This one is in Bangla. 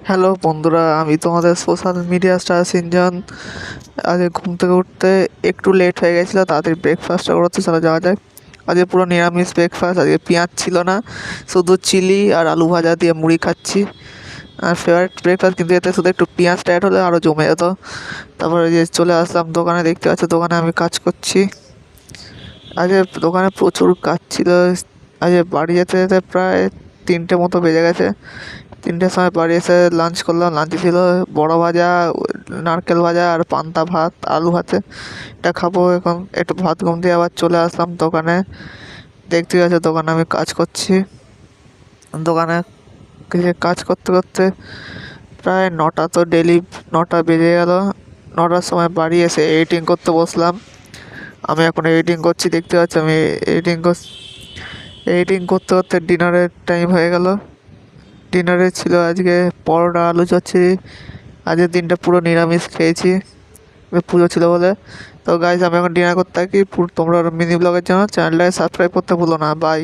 হ্যালো বন্ধুরা, আমি তোমাদের সোশ্যাল মিডিয়া স্টার সিনজন। আজকে ঘুম থেকে উঠতে একটু লেট হয়ে গেছিলো, তাড়াতাড়ি ব্রেকফাস্টটা করতে চলে যাওয়া যায়। আজকে পুরো নিরামিষ ব্রেকফাস্ট, আজকে পেঁয়াজ ছিল না, শুধু চিলি আর আলু ভাজা দিয়ে মুড়ি খাচ্ছি। আর ফেভারিট ব্রেকফাস্ট, কিন্তু এতে শুধু একটু পেঁয়াজটা অ্যাড হলে আরও জমে যেত। তারপরে যে চলে আসলাম দোকানে, দেখতে পাচ্ছি দোকানে আমি কাজ করছি। আজকে দোকানে প্রচুর কাজ ছিল। আজকে বাড়ি যেতে যেতে প্রায় 3টে মতো বেজে গেছে। 3টের সময় বাড়ি এসে লাঞ্চ করলাম। লাঞ্চে ছিল বড় ভাজা, নারকেল ভাজা আর পান্তা ভাত, আলু ভাতে। এটা খাবো এখন। একটু ভাত ঘুম দিয়ে আবার চলে আসলাম দোকানে। দেখতে গেছে দোকানে আমি কাজ করছি। দোকানে কাজ করতে করতে প্রায় 9টা, তো ডেলি 9টা বেজে গেল। 9টার সময় বাড়ি এসে এডিটিং করতে বসলাম। আমি এখন এডিটিং করছি, দেখতে পাচ্ছি আমি এডিটিং করতে করতে ডিনারের টাইম হয়ে গেল। ডিনারে ছিল আজকে পরোটা, আলু চচ্চড়ি। আজকের দিনটা পুরো নিরামিষ খেয়েছি, পুজো ছিল বলে। তো গাইজ, আমি এখন ডিনার করতে থাকি। তোমরা মিনি ব্লগের জন্য চ্যানেলটাকে সাবস্ক্রাইব করতে ভুলো না। বাই।